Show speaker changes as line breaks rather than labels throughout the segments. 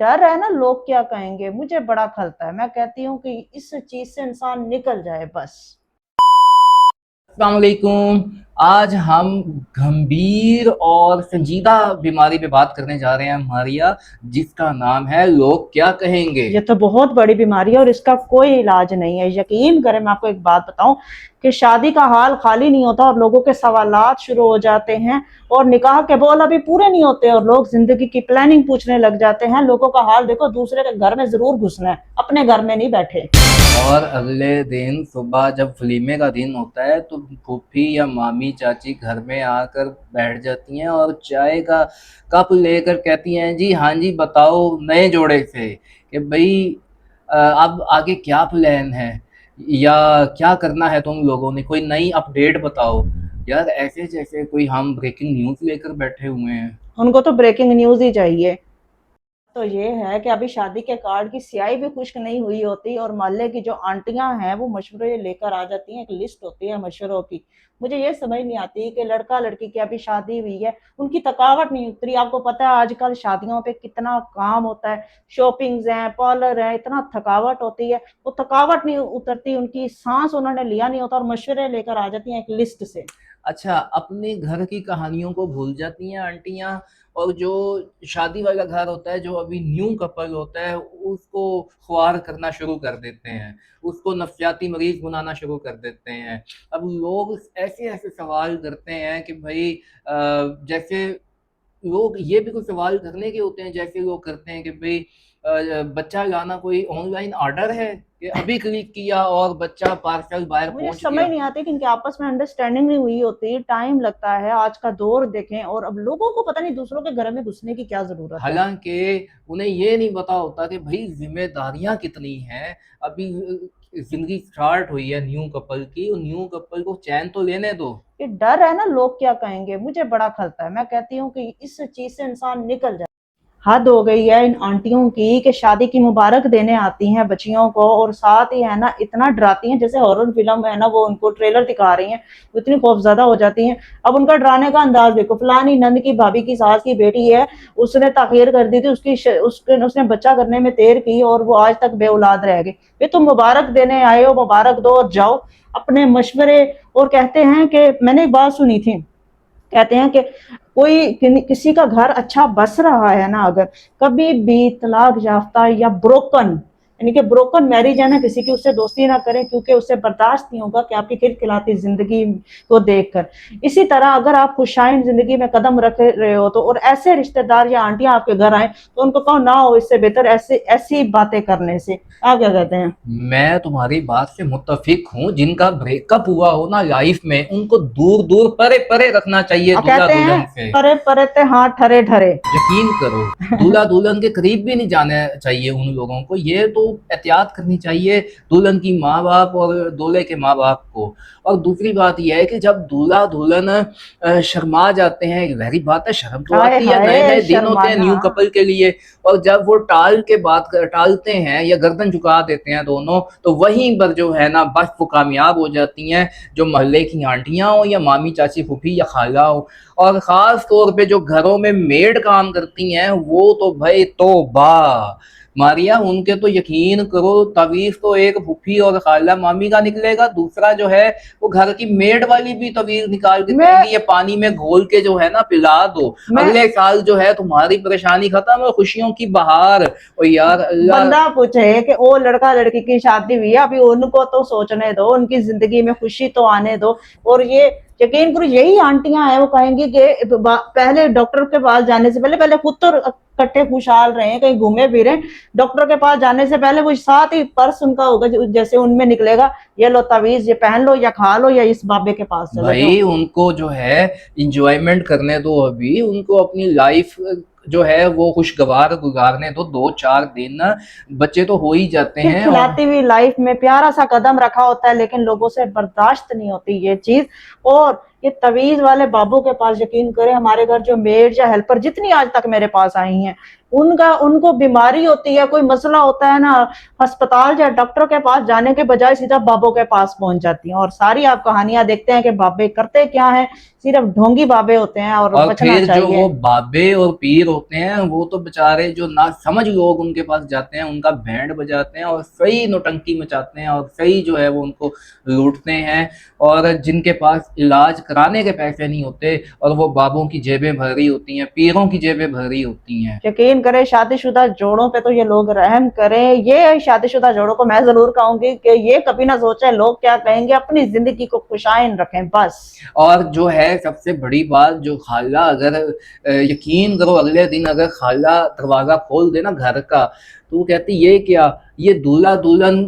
डर है ना, लोग क्या कहेंगे, मुझे बड़ा खलता है। मैं कहती हूँ कि इस चीज से इंसान निकल जाए बस।
अस्सलामुअलैकुम। आज हम गंभीर और संजीदा बीमारी पे बात करने जा रहे हैं मारिया, जिसका नाम है लोग क्या कहेंगे।
ये तो बहुत बड़ी बीमारी है और इसका कोई इलाज नहीं है। यकीन करें, मैं आपको एक बात बताऊं कि शादी का हाल खाली नहीं होता और लोगों के सवालात शुरू हो जाते हैं और निकाह के बोल अभी पूरे नहीं होते और लोग जिंदगी की प्लानिंग पूछने लग जाते हैं। लोगों का हाल देखो, दूसरे के घर में जरूर घुसना है, अपने घर में नहीं बैठे।
और अगले दिन सुबह जब वलीमे का दिन होता है तो फूफी या मामी चाची घर में आकर बैठ जाती हैं और चाय का कप लेकर कहती हैं, जी हाँ जी बताओ नए जोड़े से कि भाई अब आगे क्या प्लान है या क्या करना है तुम लोगों ने, कोई नई अपडेट बताओ। यार ऐसे जैसे कोई हम ब्रेकिंग न्यूज़ लेकर बैठे हुए हैं।
उनको तो ब्रेकिंग न्यूज ही चाहिए। तो ये है कि अभी शादी के कार्ड की स्याही भी खुश्क नहीं हुई होती और मोहल्ले की जो आंटियां हैं वो मशवरे लेकर आ जाती हैं। एक लिस्ट होती है मशवरों की। मुझे ये समझ नहीं आती कि लड़का लड़की की अभी शादी हुई है, उनकी थकावट नहीं उतरी। आपको पता है आजकल शादियों पे कितना काम होता है, शॉपिंग्स हैं, पार्लर है, इतना थकावट होती है। वो थकावट नहीं उतरती, उनकी सांस उन्होंने लिया नहीं होता और मशवरे लेकर आ जाती हैं एक लिस्ट से।
अच्छा, अपने घर की कहानियों को भूल जाती हैं आंटियाँ, और जो शादी वाला घर होता है, जो अभी न्यू कपल होता है, उसको ख्वार करना शुरू कर देते हैं, उसको नफ्सियाती मरीज़ बनाना शुरू कर देते हैं। अब लोग ऐसे-ऐसे सवाल करते हैं कि भई जैसे लोग ये भी कुछ सवाल करने के होते हैं, जैसे लोग करते हैं कि भई बच्चा लाना कोई ऑनलाइन ऑर्डर है कि अभी क्लिक किया और बच्चा पार्सल बाहर
मुझे
पहुँच
समझ
गया।
नहीं आती कि इनके आपस में अंडरस्टैंडिंग नहीं हुई होती, टाइम लगता है। आज का दौर देखें और अब लोगों को पता नहीं दूसरों के घर में घुसने की क्या जरूरत है।
हालाँकि उन्हें ये नहीं पता होता कि भई ज़िम्मेदारियाँ कितनी हैं। अभी ज़िंदगी स्टार्ट हुई है न्यू कपल की, और न्यू कपल को चैन तो लेने दो।
ये डर है ना, लोग क्या कहेंगे, मुझे बड़ा खलता है। मैं कहती हूँ कि इस चीज से इंसान निकल जाए। हद हो गई है इन आंटियों की कि शादी की मुबारक देने आती हैं बच्चियों को और साथ ही है ना इतना डराती हैं, जैसे हॉरर फिल्म है ना, वो उनको ट्रेलर दिखा रही हैं, वो इतनी खौफजदा हो जाती हैं। अब उनका डराने का अंदाज देखो, फलानी नंद की भाभी की सास की बेटी है, उसने ताखीर कर दी थी, उसने बच्चा करने में देर की और वो आज तक बे औलाद रह गई। वे तुम मुबारक देने आए हो, मुबारक दो और जाओ अपने मशवरे। और कहते हैं कि मैंने एक बात सुनी थी, कहते हैं कि कोई किसी का घर अच्छा बस रहा है ना, अगर कभी भी तलाक याफ्ता या ब्रोकन, यानी कि ब्रोकन मैरिज है ना किसी की, उससे दोस्ती ना करें क्योंकि उससे बर्दाश्त नहीं होगा कि आपकी खिलखिलाती जिंदगी को देखकर। इसी तरह अगर आप खुशाइन जिंदगी में कदम रख रहे हो तो, और ऐसे रिश्तेदार या आंटियां आपके घर आए तो उनको कहो ना हो, इससे बेहतर ऐसे ऐसी बातें करने से। आप क्या कहते हैं?
मैं तुम्हारी बात से मुत्तफिक हूँ। जिनका ब्रेकअप हुआ हो ना लाइफ में, उनको दूर-दूर, परे-परे रखना चाहिए
और कहते हैं
दूल्हा-दुल्हन से।
परे परे ते हाथ ठरे ठरे।
यकीन करो, दूल्हा-दुल्हन के करीब भी नहीं जाना चाहिए उन लोगों को। ये तो एहतियात करनी चाहिए दुल्हन की माँ-बाप और दूल्हे के माँ-बाप को। और दूसरी बात ये है कि जब दूल्हा-दुल्हन शर्मा जाते हैं, ज़ाहिर बात है शर्म तो
हाय
आती है,
हाय
नए-नए दिन होते हैं
शर्माना।
न्यू कपल के लिए। और जब वो टालते हैं या गर्दन झुका देते हैं दोनों, तो वहीं पर जो है ना बस वो कामयाब हो जाती हैं, जो मोहल्ले की आंटियाँ हों या मामी, चाची, फूफी या खाला हो। और ख़ास तौर पे जो घरों में मेड काम करती हैं, वो तो भाई तौबा! मारिया, उनके तो यकीन करो तवीज़ तो एक फूफी और खाला मामी का निकलेगा, दूसरा जो है वो घर की मेड वाली भी तवीज़ निकाल के
मैं
कहेंगी ये पानी में घोल के जो है ना पिला दो,
मैं
अगले साल जो है तुम्हारी परेशानी खत्म और खुशियों की बहार। और यार अल्लाह।
बंदा पूछे कि वो लड़का लड़की की शादी हुई है, अभी उनको तो सोचने दो, उनकी जिंदगी में खुशी तो आने दो। और ये यकीन करो, यही आंटियां हैं वो कहेंगी कि पहले डॉक्टर के पास जाने से पहले, पहले खुद तो कट्टे खुशहाल रहे हैं, कहीं घूमे फिरे, डॉक्टर के पास जाने से पहले वो साथ ही पर्स उनका होगा जैसे उनमें निकलेगा, ये लो तवीज, ये पहन लो या खा लो या इस बाबे के पास चले जाओ।
भाई उनको जो है इंजॉयमेंट करने दो, अभी उनको अपनी लाइफ जो है वो खुशगवार गुजारने दो, 2-4 दिन बच्चे तो हो ही जाते हैं। और
खिलखिलाती हुई लाइफ में प्यारा सा कदम रखा होता है, लेकिन लोगों से बर्दाश्त नहीं होती ये चीज। और ये तवीज वाले बाबू के पास, यकीन करें, हमारे घर जो मेड या हेल्पर जितनी आज तक मेरे पास आई हैं, उनको बीमारी होती है, कोई मसला होता है ना, अस्पताल या डॉक्टर के पास जाने के बजाय सीधा बाबों के पास पहुंच जाती हैं। और सारी आप कहानियां देखते हैं कि बाबे करते क्या है, सिर्फ ढोंगी बाबे होते हैं। और बचना
फिर जो
चाहिए।
वो बाबे और पीर होते हैं वो तो बेचारे जो ना समझ लोग उनके पास जाते हैं, उनका बैंड बजाते हैं और सही नौटंकी मचाते हैं और सही जो है वो उनको लूटते हैं। और जिनके पास इलाज कराने के पैसे नहीं होते और वो बाबों की जेबें भर रही होती हैं, पीरों की जेबें भर रही होती हैं।
यकीन करें, शादीशुदा जोड़ों पे तो ये लोग रहम करें। ये शादीशुदा जोड़ों को मैं जरूर कहूंगी कि ये कभी ना सोचे लोग क्या कहेंगे, अपनी जिंदगी को खुशाइन रखें बस।
और जो है सबसे बड़ी बात, जो खाला अगर यकीन करो अगले दिन अगर खाला दरवाजा खोल दे ना घर का, तो वो कहती ये क्या, ये दूल्हा दुल्हन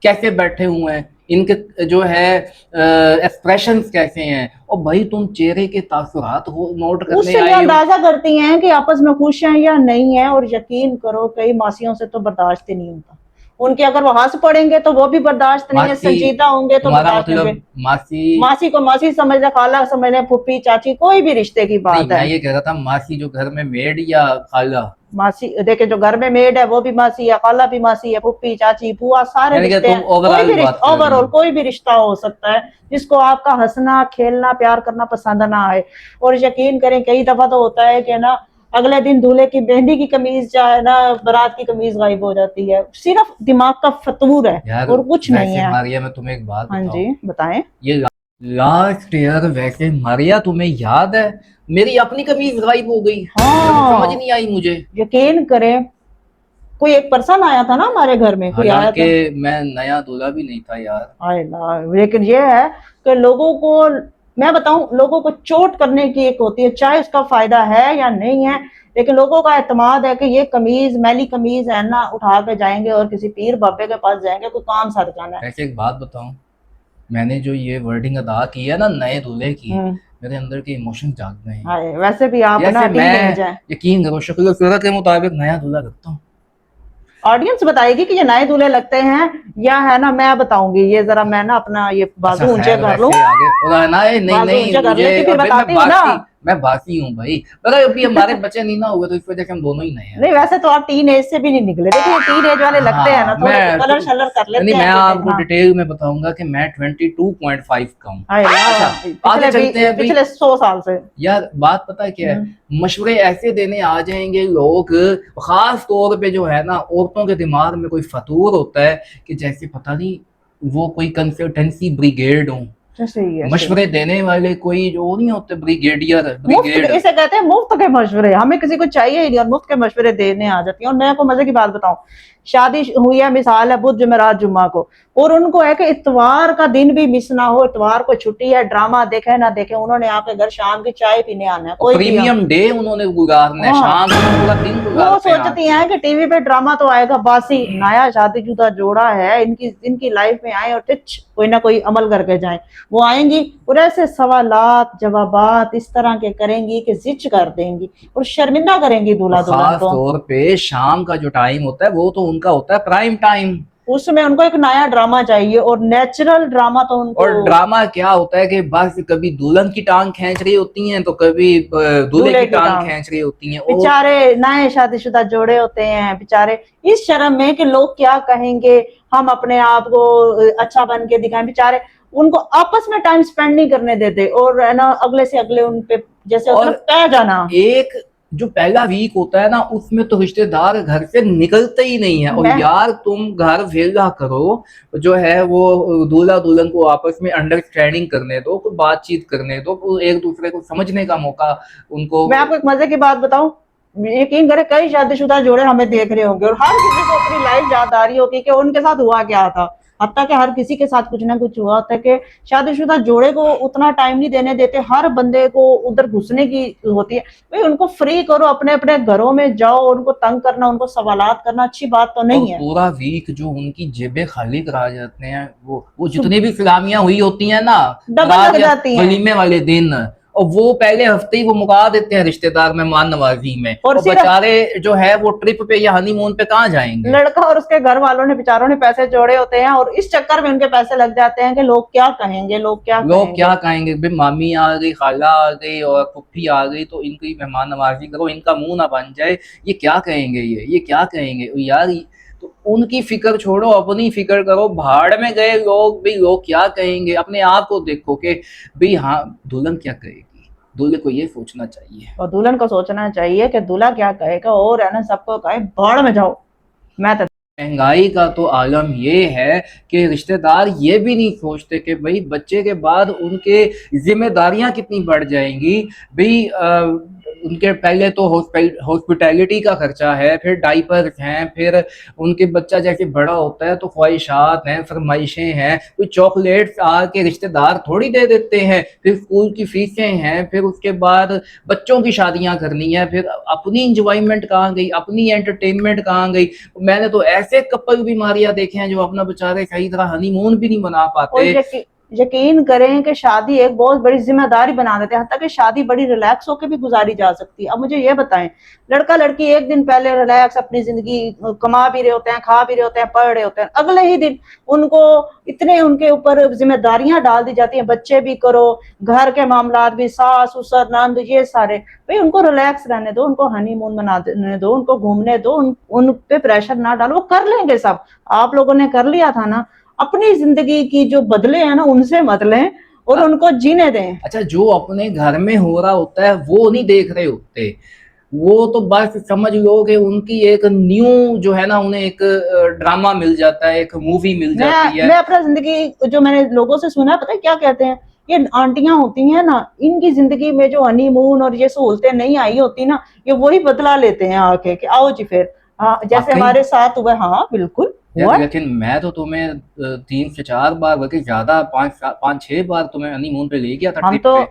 कैसे बैठे हुए हैं, इनके जो है एक्सप्रेशंस कैसे हैं, और भाई तुम चेहरे के तासुरात नोट करने
उससे ये
आई हो।
अंदाजा करती हैं कि आपस में खुश हैं या नहीं है। और यकीन करो कई मासियों से तो बर्दाश्त ही नहीं होता उनके, अगर वो हंस पड़ेंगे तो वो भी बर्दाश्त नहीं है,
मासी,
संजीदा होंगे तो
तुम्हारा
बर्दाश्त नहीं
मतलब
होंगे।
मासी?
मासी को मासी समझ ले, खाला समझ ले, फुप्पी चाची, कोई भी रिश्ते की
नहीं,
बात
मैं
है।
ये कह रहा था मासी जो घर में मेड या खाला?
मासी देखे, जो घर में मेड है वो भी मासी है, खाला भी मासी है, फुप्पी चाची बुआ सारे
यानी कि
रिश्ते
तुम
हैं। कोई
ओवरऑल
भी
बात
रिश्ता,
कर रही
ओवरऑल
हो।
कोई भी रिश्ता हो सकता है जिसको आपका हंसना खेलना प्यार करना पसंद ना आए। और यकीन करें कई दफा तो होता है कि ना अगले दिन दूल्हे की मेहंदी की कमीज जो है ना, बारात की कमीज गायब हो जाती है। सिर्फ दिमाग का फतूर है
यार
और कुछ नहीं
वैसे
है।
मारिया, मैं तुम्हें एक बात
हाँ
बताऊं,
जी बताएं।
ये लास्ट ईयर वैसे मारिया तुम्हें याद है मेरी अपनी कमीज गायब हो गई, समझ
हाँ
नहीं आई मुझे।
यकीन करें, कोई एक पर्सन आया था ना हमारे घर में, कोई आया
हालांकि
था।
मैं नया दूल्हा भी नहीं था यार।
हाय ना, लेकिन ये है कि लोगों को, मैं बताऊं, लोगों को चोट करने की एक होती है, चाहे उसका फायदा है या नहीं है, लेकिन लोगों का एतमाद है कि ये कमीज मैली कमीज है ना, उठा के जाएंगे और किसी पीर बाबे के पास जाएंगे, कोई काम साध जाना है।
वैसे एक बात बताऊं, मैंने जो ये वर्डिंग अदा की है ना नए दूल्हे की,
हम्म।
मेरे अंदर के इमोशन जाग गए हैं।
हाय, वैसे भी आप ना
जैसे
टीनेज
मैं,
हैं।
यकीन करो, शक्ल सूरत के मुताबिक नया दूल्हा लगता हूँ।
ऑडियंस बताएगी कि ये नए दूल्हे लगते हैं या है ना, मैं बताऊंगी। ये जरा मैं ना अपना ये
अच्छा
बाजू ऊंचे
खैर,
कर लूं,
वैसे आगे बोला ना, नहीं
बाजू
नहीं,
ऊंचे कर
मुझे
लेती फिर
अभी
बताती हूँ ना।
मैं बासी हूँ भाई, पर अभी हमारे बच्चे नहीं ना हुए तो इस वजह से हम दोनों ही नए हैं।
नहीं वैसे तो आप टीन एज से भी नहीं निकले, देखिए टीन एज वाले लगते हैं ना,
हाँ,
थोड़े
मैं
कलर शलर कर लेते
नहीं, मैं
हैं कि
आपको
हाँ।
डिटेल में बताऊंगा कि मैं 22.5 का हूँ।
हाय
अच्छा,
अल्लाह,
आगे चलते हैं। अभी
पिछले 100 साल से।
यार बात पता है क्या है,
हम्म।
मशवरे ऐसे देने आ जाएंगे लोग, खास तौर पे जो है ना औरतों के दिमाग में कोई फतूर होता है कि जैसे पता नहीं वो कोई कंसल्टेंसी ब्रिगेड हो,
सही है, सही।
मशवरे देने वाले कोई जो नहीं होते, ब्रिगेडियर,
मुफ्त
ब्रिगेड।
इसे कहते हैं, मुफ्त के मशवरे। हमें किसी को चाहिए ही नहीं और मुफ्त के मशवरे देने आ जाती हैं। और मैं आपको मजे की बात बताऊं, शादी हुई है मिसाल है बुध जुमेरात जुम्मा को, और उनको है कि इतवार का दिन भी मिस ना हो, इतवार को छुट्टी है, ड्रामा देखे ना देखे, उन्होंने आपके घर शाम की चाय पीने आना है। कोई भी
प्रीमियम डे उन्होंने गुजारना है,
हाँ,
शाम को पूरा दिन
वो
गुजारते हैं
सोचती
आके।
हैं कि टीवी पे ड्रामा तो आएगा बासी, नया शादीशुदा जोड़ा है, इनकी लाइफ में आए और कुछ कोई ना कोई अमल करके जाए। वो आएंगी और ऐसे सवालात जवाबात इस तरह के करेंगी कि जिच कर देंगी और शर्मिंदा करेंगी दूल्हा दुल्हन
खास
को।
तौर पे शाम का जो टाइम होता है वो तो उनका होता है प्राइम टाइम।
उसमें उनको एक नया ड्रामा चाहिए और नेचुरल ड्रामा तो उनको।
और ड्रामा क्या होता है कि बस कभी दुल्हन की टांग खींच रही होती हैं तो कभी दूल्हे की टांग खींच रही होती हैं।
बेचारे नए शादीशुदा जोड़े होते हैं बेचारे इस शर्म में कि लोग क्या कहेंगे, हम अपने आप को अच्छा बन के दिखाएं। बेचारे उनको आपस में टाइम स्पेंड नहीं करने देते और है ना अगले से अगले उन पे जैसे होता है पै जाना।
एक जो पहला वीक होता है ना उसमें तो रिश्तेदार घर से निकलते ही नहीं है। और यार तुम घर वेला करो, जो है वो दूल्हा दुल्हन को आपस में अंडरस्टैंडिंग करने दो, कोई बातचीत करने दो, एक दूसरे को समझने का मौका उनको।
मैं आपको एक मजे की बात बताऊं, यकीन करें कई शादीशुदा जोड़े हमें देख रहे होंगे और हर किसी को अपनी लाइफ याद आ रही होगी कि उनके साथ हुआ क्या था। हत्ता कि हर किसी के साथ कुछ ना कुछ हुआ होता है कि शादीशुदा जोड़े को उतना टाइम नहीं देने देते, हर बंदे को उधर घुसने की होती है। भाई उनको फ्री करो, अपने अपने घरों में जाओ, उनको तंग करना उनको सवालात करना अच्छी बात तो नहीं है।
पूरा वीक जो उनकी जेबें खाली करा जाते हैं, वो जितनी भी फिल्मियां हुई होती हैं ना
डबल लग जाती हैं
वलीमे वाले दिन, और वो पहले हफ्ते ही वो मुका देते हैं रिश्तेदार मेहमान नवाजी में,
और
और बेचारे जो है वो ट्रिप पे या हनीमून पे कहाँ जाएंगे।
लड़का और उसके घर वालों ने बेचारों ने पैसे जोड़े होते हैं और इस चक्कर में उनके पैसे लग जाते हैं कि लोग क्या कहेंगे, लोग क्या
कहेंगे भाई, मामी आ गई, खाला आ गई और पुप्पी आ गई तो इनकी मेहमान नवाजी करो, इनका मुंह ना बन जाए, ये क्या कहेंगे, ये क्या कहेंगे यार। तो उनकी फिक्र छोड़ो, अपनी फिक्र करो। भाड़ में गए लोग, भाई लोग क्या कहेंगे, अपने आप को देखो कि भाई हाँ दुल्हन क्या कहेगी, दूल्हे को ये सोचना चाहिए।
और दुल्हन को सोचना चाहिए कि दूल्हा क्या कहेगा, और है ना सबको कहे भाड़ में जाओ। मैं तो
महंगाई का तो आलम ये है कि रिश्तेदार ये भी नहीं सोचते कि भाई बच्चे के बाद उनके जिम्मेदारियां कितनी बढ़ जाएंगी। भाई उनके पहले तो हॉस्पिटैलिटी का खर्चा है, फिर डाइपर्स हैं, फिर उनके बच्चा जैसे बड़ा होता है तो ख्वाहिशात हैं, फरमाइशें हैं, कोई चॉकलेट्स आके रिश्तेदार थोड़ी दे देते हैं, फिर स्कूल की फीसें हैं, फिर उसके बाद बच्चों की शादियां करनी है, फिर अपनी इंजॉयमेंट कहाँ गई, अपनी एंटरटेनमेंट कहाँ गई। मैंने तो ऐसे कपल बीमारियां देखे हैं जो अपना बेचारे सही तरह हनीमून भी नहीं मना पाते।
यकीन करें कि शादी एक बहुत बड़ी जिम्मेदारी बना देते हैं, ताकि शादी बड़ी रिलैक्स होकर भी गुजारी जा सकती है। अब मुझे ये बताएं, लड़का लड़की एक दिन पहले रिलैक्स अपनी जिंदगी कमा भी रहे होते हैं, खा भी रहे होते हैं, पढ़ रहे होते हैं, अगले ही दिन उनको इतने उनके ऊपर जिम्मेदारियां डाल दी जाती हैं, बच्चे भी करो, घर के मामला भी, सास ससुर नंद, ये सारे। भाई उनको रिलैक्स रहने दो, उनको हनीमून मनाने दो, उनको घूमने दो, उन पे प्रेशर ना डालो, वो कर लेंगे सब। आप लोगों ने कर लिया था ना, अपनी जिंदगी की जो बदले हैं ना उनसे मत लें और उनको जीने दें।
अच्छा, जो अपने घर में हो रहा होता है वो नहीं देख रहे होते, वो तो बस समझ लो कि उनकी एक न्यू जो है ना, उन्हें एक ड्रामा मिल जाता है, एक मूवी मिल जाती है।
मैं अपना जिंदगी जो मैंने लोगों से सुना, पता है क्या कहते हैं, ये आंटियां होती हैं ना, इनकी जिंदगी में जो हनीमून और ये सहूलतें नहीं आई होती ना, ये वही बदला लेते हैं आके कि आओ जी फिर। हाँ, जैसे हमारे साथ हुआ। हाँ बिल्कुल हुआ।
लेकिन मैं तो तुम्हें 3 से 4 बार बल्कि ज्यादा 5-6 बार तुम्हें हनीमून पे ले गया था ट्रिप पे।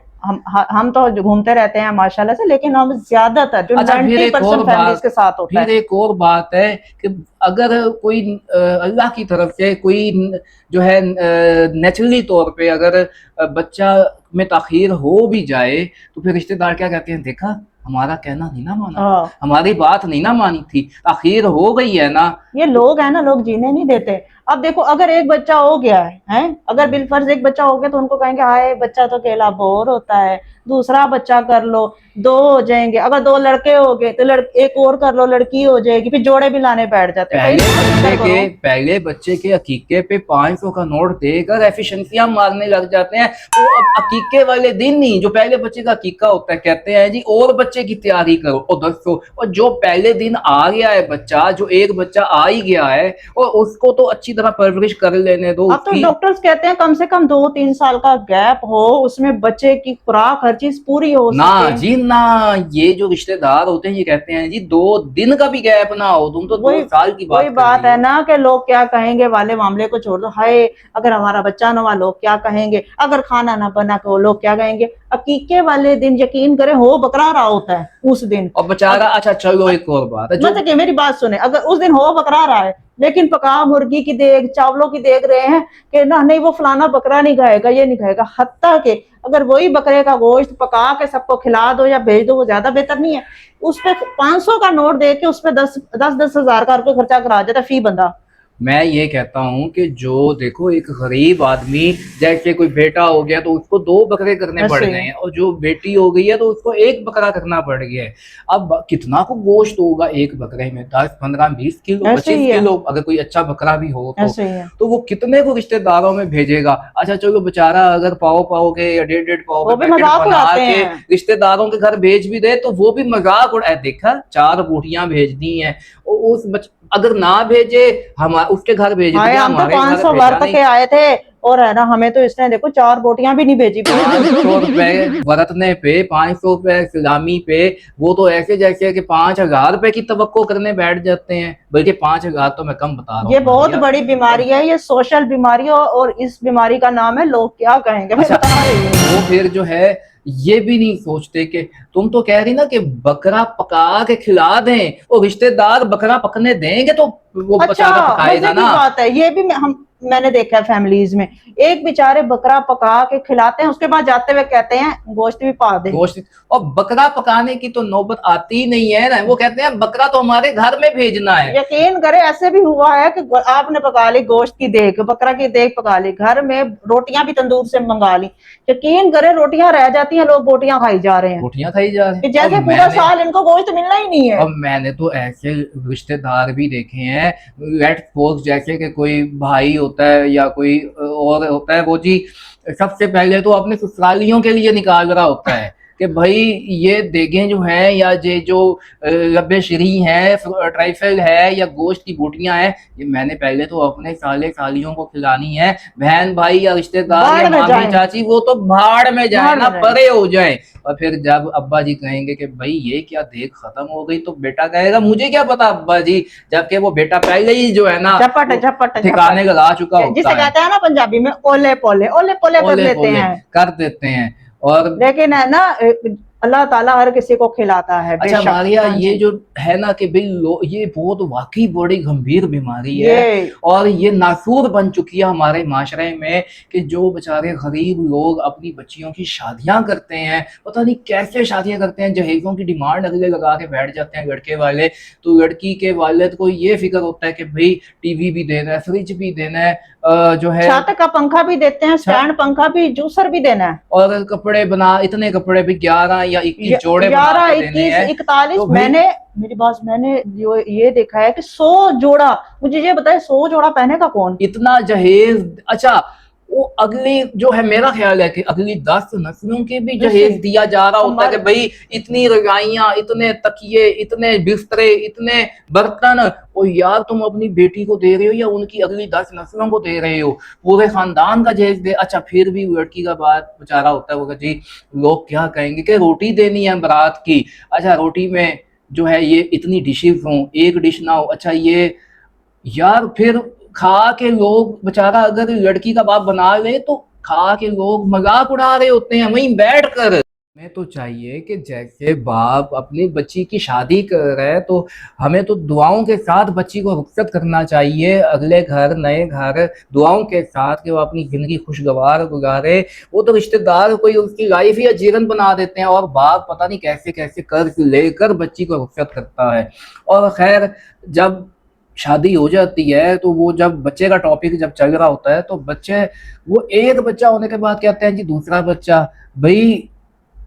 हम तो घूमते रहते हैं माशाल्लाह से, लेकिन हम ज्यादातर जो
अच्छा,
90% फैमिलीज के साथ होता है।
फिर एक और बात है कि अगर कोई अल्लाह की तरफ से कोई जो है नेचुरली तौर पे अगर बच्चा में ताखीर हो भी जाए तो फिर रिश्तेदार क्या कहते हैं, देखा हमारा कहना नहीं ना माना, हमारी बात नहीं ना मानी थी, ताखीर हो गई है ना।
ये लोग है ना, लोग जीने नहीं देते। अब देखो, अगर एक बच्चा हो गया है, अगर बिलफर्ज एक बच्चा हो गया तो उनको कहेंगे हाय बच्चा तो अकेला बोर होता है, दूसरा बच्चा कर लो, 2 हो जाएंगे। अगर 2 लड़के हो गए तो एक और कर लो, लड़की हो जाएगी, फिर जोड़े भी लाने बैठ जाते हैं।
पहले बच्चे के अकीके पे 500 का नोट देकर एफिशिएंसियां मारने लग जाते हैं। तो अब अकीके वाले दिन ही जो पहले बच्चे का अकीका होता है, कहते हैं जी और बच्चे की तैयारी करो, और 200, और जो पहले दिन आ गया है बच्चा, जो एक बच्चा आ ही गया है, और उसको तो अच्छी तरह परवरिश कर लेने दो।
अब तो डॉक्टर्स कहते हैं कम से कम 2-3 साल का गैप हो, उसमें बच्चे की खुराक हर चीज पूरी हो
ना जी ना। ये जो रिश्तेदार होते हैं ये कहते हैं जी 2 दिन का भी गैप ना हो, तुम तो 2 साल की
वही बात है ना कि लोग क्या कहेंगे वाले मामले को छोड़ दो। हाय अगर हमारा बच्चा ना हुआ लोग क्या कहेंगे, अगर खाना ना बना तो लोग क्या कहेंगे। अकीके वाले दिन यकीन करें हो बकरा रहा होता है उस दिन,
और बेचारा। अच्छा चलो एक और बात है,
मतलब कि मेरी बात सुने, अगर उस दिन हो बकरा रहा है लेकिन पका मुर्गी की देख, चावलों की देख रहे हैं कि ना नहीं वो फलाना बकरा नहीं खाएगा, ये नहीं खाएगा, हत्ता के अगर वही बकरे का गोश्त पका के सबको खिला दो या भेज दो, वो ज्यादा बेहतर नहीं है। उस पे 500 का नोट दे के उस पे 10 हजार का रुपये खर्चा करा जाता फी बंदा।
मैं ये कहता हूँ कि जो देखो एक गरीब आदमी, जैसे कोई बेटा हो गया तो उसको 2 बकरे करने पड़ गए हैं, और जो बेटी हो गई है तो उसको 1 बकरा करना पड़ गया है। अब कितना को गोश्त होगा एक बकरे में, 10-15-20 किलो, 25 किलो, अगर कोई अच्छा बकरा भी हो तो वो कितने को रिश्तेदारों में भेजेगा। अच्छा चलो बेचारा अगर पाव के या 1.5 पाव के पैकेट बना के रिश्तेदारों के घर भेज भी दे तो वो भी मजाक उड़ाए, देखा 4 बूटियां भेज दी हैं, और उस अगर ना भेजे हम उसके घर भेज दिया,
हम तो 500 वर्त के आए थे, और है ना हमें तो इसने देखो 4 बोटियां भी नहीं भेजी।
500 रुपए बरतने पे, 500 रुपए सलामी पे, वो तो ऐसे जैसे कि 5,000 रुपए की तवक्को करने बैठ जाते हैं, बल्कि 5,000 तो मैं कम बता रहा हूँ।
ये बहुत बड़ी बीमारी है, ये सोशल बीमारी है, और इस बीमारी का नाम है लोग क्या कहेंगे।
अच्छा, वो फिर जो है ये भी नहीं सोचते कि तुम तो कह रही ना कि बकरा पका के खिला दें, और रिश्तेदार बकरा पकने देंगे तो वो
अच्छा,
बेचारा पकाएगा ना।
बात है ये भी मैंने देखा है फैमिलीज में, एक बेचारे बकरा पका के खिलाते हैं, उसके बाद जाते हुए कहते हैं गोश्त भी पा दे।
गोश्त और बकरा पकाने की तो नौबत आती ही नहीं है ना, वो कहते हैं बकरा तो हमारे घर में भेजना है।
यकीन करे ऐसे भी हुआ है कि आपने पका ली गोश्त की देग, बकरा की देग पका ली, घर में रोटियां भी तंदूर से मंगा ली, यकीन करे रोटियां रह जाती हैं, लोग बोटियां खाई जा रहे हैं,
रोटियां खाई जा रहे
कि
हैं।
जैसे पूरा साल इनको गोश्त मिलना ही नहीं है।
और मैंने तो ऐसे रिश्तेदार भी देखे हैं, लेट्स सपोज जैसे कि कोई भाई होता है या कोई और होता है, वो जी सबसे पहले तो अपने ससुरालियों के लिए निकाल रहा होता है कि भाई ये देखें जो है या ये जो लब्बे शरी है, ट्राइफल है या गोश्त की बोटियां हैं, ये मैंने पहले तो अपने साले सालियों को खिलानी है। बहन भाई या रिश्तेदार या मामी चाची वो तो भाड़ में जाए ना, परे हो जाए। और फिर जब अब्बा जी कहेंगे कि भाई ये क्या देख खत्म हो गई, तो बेटा कहेगा मुझे क्या पता अब्बा जी, जबकि वो बेटा पहले ही जो है ना
झपट
ठिकाने लगा चुका होता है,
जिसे कहते हैं ना पंजाबी में ओले पोले कर
देते हैं। और
लेकिन है ना अल्लाह ताला हर किसी को खिलाता है।
अच्छा मारिया, ये जो है ना कि भाई ये बहुत वाकई बड़ी गंभीर बीमारी है और ये नासूर बन चुकी है हमारे माशरे में कि जो बेचारे गरीब लोग अपनी बच्चियों की शादियां करते हैं, पता नहीं कैसे शादियां करते हैं, जहेजों की डिमांड अगले लगा के बैठ जाते हैं लड़के वाले। तो लड़की के वालिद को ये फिक्र होता है कि भाई टीवी भी देना है, फ्रिज भी देना है, जो है
छत का पंखा भी देते हैं, स्टैंड पंखा भी, जूसर भी देना है,
और कपड़े बना इतने कपड़े भी 11 या 21 जोड़े
11 21 41। तो मैंने मेरी बात, मैंने जो ये देखा है कि 100 जोड़ा, मुझे ये बताए 100 जोड़ा पहनेगा कौन,
इतना जहेज। अच्छा वो अगली जो है, मेरा ख्याल है कि अगली 10 नस्लों के भी जहेज दिया जा रहा होता है कि भाई इतनी रजाइयां, इतने तकिए, इतने बिस्तरे, इतने बर्तन, और यार तुम अपनी बेटी को दे रहे हो या उनकी अगली 10 नस्लों को दे रहे हो, पूरे खानदान का जहेज दे। अच्छा फिर भी लड़की का बात बेचारा होता है, वो जी लोग क्या कहेंगे कि रोटी देनी है बारात की। अच्छा रोटी में जो है ये इतनी डिशेज हों, एक डिश ना हो। अच्छा ये यार फिर खा के लोग, बेचारा अगर लड़की का बाप बना ले तो खा के लोग मजाक उड़ा रहे होते हैं वहीं बैठ कर। हमें तो चाहिए कि जैसे बाप अपनी बच्ची की शादी कर रहे हैं तो हमें तो दुआओं के साथ बच्ची को रुखसत करना चाहिए अगले घर, नए घर, दुआओं के साथ कि वो अपनी जिंदगी खुशगवार गुजारे। वो तो रिश्तेदार कोई उसकी लाइफ या जीवन बना देते हैं और बाप पता नहीं कैसे कैसे कर्ज लेकर बच्ची को रुखसत करता है। और खैर जब शादी हो जाती है तो वो जब बच्चे का टॉपिक जब चल रहा होता है तो बच्चे, वो एक बच्चा होने के बाद कहते हैं जी दूसरा बच्चा। भाई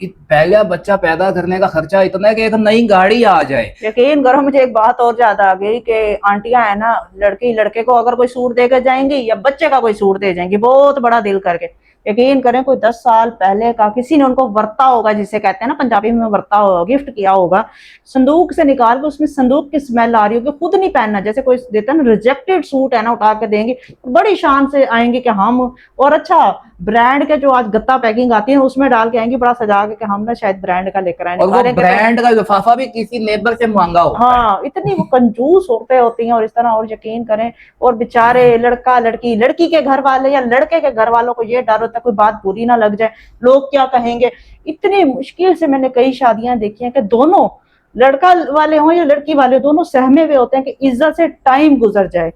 पहला बच्चा पैदा करने का खर्चा इतना है कि एक नई गाड़ी आ जाए।
यकीन करो मुझे एक बात और याद आ गई कि आंटियां है ना, लड़की लड़के को अगर कोई सूट देकर जाएंगी या बच्चे का कोई सूट दे जाएंगी बहुत बड़ा दिल करके, यकीन करें कोई 10 साल पहले का किसी ने उनको वर्ता होगा, जिसे कहते हैं ना पंजाबी में वर्ता होगा, गिफ्ट किया होगा, संदूक से निकाल के उसमें संदूक की स्मेल आ रही होगी, खुद नहीं पहनना, जैसे कोई देता है ना रिजेक्टेड सूट है ना, उठा के देंगे, बड़ी शान से आएंगे कि हम, और अच्छा ब्रांड के जो आज गत्ता पैकिंग आती है उसमें डाल के आएंगी बड़ा सजा के कि हम ना शायद ब्रांड का लेकर आए,
और वो ब्रांड का लिफाफा भी किसी नेबर से मांगा हो।
हाँ इतनी वो कंजूस होते होती हैं और इस तरह। और यकीन करें, और बेचारे लड़का लड़की, लड़की के घर वाले या लड़के के घर वालों को ये डर होता है कोई बात बुरी ना लग जाए, लोग क्या कहेंगे। इतनी मुश्किल से मैंने कई शादियां देखी हैं कि दोनों लड़का वाले हों या लड़की वाले, दोनों सहमे हुए होते हैं कि इज्जत से टाइम गुजर जाए।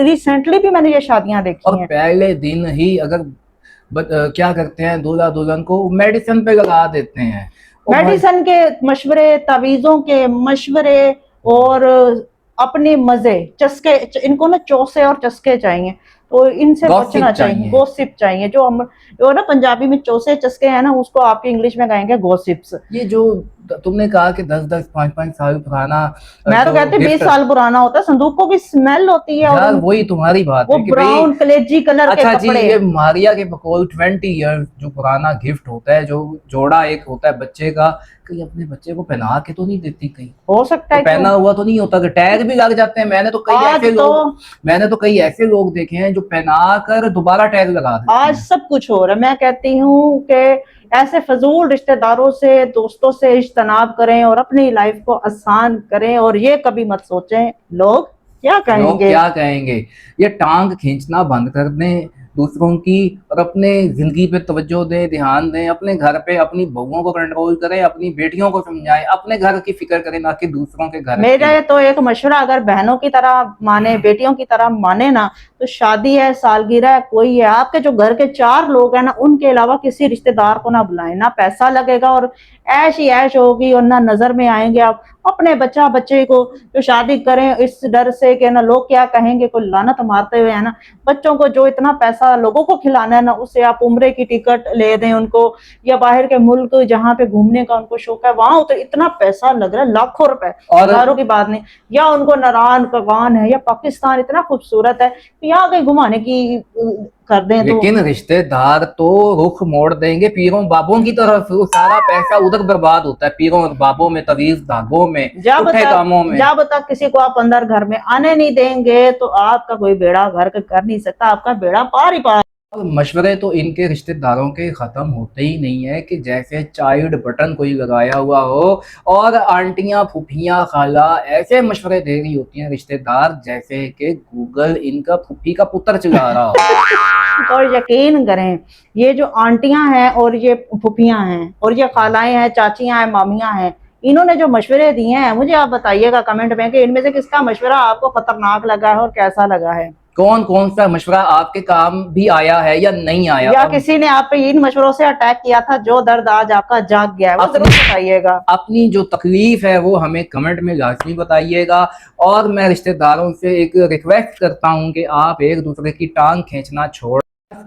रिसेंटली भी मैंने ये शादियां देखी हैं।
पहले दिन ही अगर क्या करते हैं, दूल्हा दुल्हन को मेडिसिन पे लगा देते हैं,
मेडिसिन के मशवरे, तावीजों के मशवरे और अपने मजे, चस्के, इनको ना चौसे और चस्के चाहिए, तो इनसे बचना चाहिए। गॉसिप चाहिए, जो हम जो ना पंजाबी में चौसे चस्के हैं ना, उसको आपके इंग्लिश में कहेंगे गॉसिप्स।
ये जो तुमने कहा कि 10-10 5-5 साल पुराना,
मैं तो कहती 20 साल पुराना होता है, संदूक को भी स्मेल होती है।
यार वही तुम्हारी बात
वो ब्राउन कलेजी कलर के कपड़े।
ये मारिया के बकौल 20 ईयर जो पुराना गिफ्ट होता है, जो जोड़ा एक होता है बच्चे का, कहीं अपने बच्चे को पहना के तो नहीं देती, कहीं
हो सकता है
तो पहना हुआ तो नहीं होता, कि टैग भी लग जाते हैं। मैंने तो कई ऐसे लोग देखे हैं जो पहना कर दोबारा टैग लगा देते हैं।
आज सब कुछ हो रहा है। मैं कहती हूँ कि ऐसे फजूल रिश्तेदारों से, दोस्तों से इज्तनाब करें और अपनी लाइफ को आसान करें, और ये कभी मत सोचें लोग क्या कहेंगे।
ये टांग खींचना बंद कर दें दूसरों की और अपने जिंदगी पे तवज्जो दें, ध्यान दें, अपने घर पे अपनी बहुओं को कंट्रोल करें, अपनी बेटियों को समझाएं, अपने घर की फिक्र करें, ना कि दूसरों के घर।
मेरा तो एक मशवरा, अगर बहनों की तरह माने, बेटियों की तरह माने ना, तो तो शादी है, सालगिरह है, कोई है, आपके जो घर के 4 लोग हैं ना, उनके अलावा किसी रिश्तेदार को ना बुलाएं, ना पैसा लगेगा और ऐश ही ऐश होगी और ना नजर में आएंगे आप। अपने बच्चे को जो शादी करें इस डर से कि ना लोग क्या कहेंगे, कोई लानत मारते हुए, है ना। बच्चों को जो इतना पैसा लोगों को खिलाना है ना, उससे आप उम्रे की टिकट ले दें उनको, या बाहर के मुल्क जहाँ पे घूमने का उनको शौक है, वहां तो इतना पैसा लग रहा है, लाखों रुपए,
और
हजारों की बात नहीं। या उनको नारायण कगान है या पाकिस्तान इतना खूबसूरत है, तो यहाँ कहीं घुमाने की कर दें तो।
लेकिन रिश्तेदार तो रुख मोड़ देंगे पीरों बाबों की तरफ, वो सारा पैसा उधर बर्बाद होता है, पीरों और बाबों में, तवीज धागों में, पुट्ठे कामों में।
जब तक किसी को आप अंदर घर में आने नहीं देंगे तो आपका कोई बेड़ा घर कर नहीं सकता, आपका बेड़ा पार ही पार।
और मशवरे तो इनके रिश्तेदारों के ख़त्म होते ही नहीं है कि जैसे चाइल्ड बटन कोई लगाया हुआ हो, और आंटियां, फूफियां, खाला ऐसे मशवरे दे रही होती हैं रिश्तेदार, जैसे कि गूगल इनका फूफी का पुत्र चला रहा हो।
और यकीन करें, ये जो आंटियां हैं और ये फुफियां हैं और ये खालाएं हैं, चाचियां हैं, मामियां हैं, इन्होंने जो मशवरे दिए हैं, मुझे आप बताइएगा कमेंट में कि इनमें से किसका मशवरा आपको खतरनाक लगा है और कैसा लगा है।
कौन कौन सा मशवरा आपके काम भी आया है या नहीं आया,
या किसी ने आप पे इन मशवरों से अटैक किया था, जो दर्द आज आपका जाग गया है, वो जरूर बताइएगा।
अपनी जो तकलीफ है वो हमें कमेंट में लाजमी बताइएगा। और मैं रिश्तेदारों से एक रिक्वेस्ट करता हूं कि आप एक दूसरे की टांग खींचना छोड़,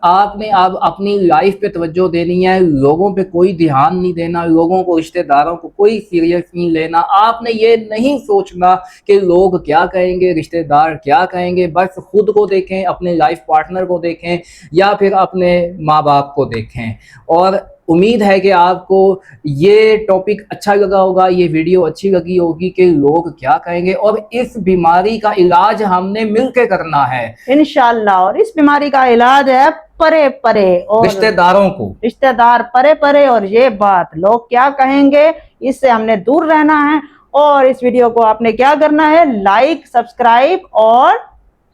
आपने अब अपनी लाइफ पे तवज्जो देनी है, लोगों पे कोई ध्यान नहीं देना, लोगों को, रिश्तेदारों को कोई सीरियस नहीं लेना। आपने ये नहीं सोचना कि लोग क्या कहेंगे, रिश्तेदार क्या कहेंगे, बस खुद को देखें, अपने लाइफ पार्टनर को देखें या फिर अपने माँ बाप को देखें। और उम्मीद है कि आपको ये टॉपिक अच्छा लगा होगा, ये वीडियो अच्छी लगी होगी कि लोग क्या कहेंगे, और इस बीमारी का इलाज हमने मिलकर करना है
इंशाल्लाह। और इस बीमारी का इलाज है परे परे, और रिश्तेदार परे परे, और ये बात लोग क्या कहेंगे इससे हमने दूर रहना है। और इस वीडियो को आपने क्या करना है, लाइक, सब्सक्राइब और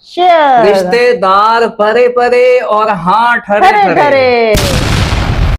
शेयर।
रिश्तेदार परे परे और हाँ ठरे ठरे।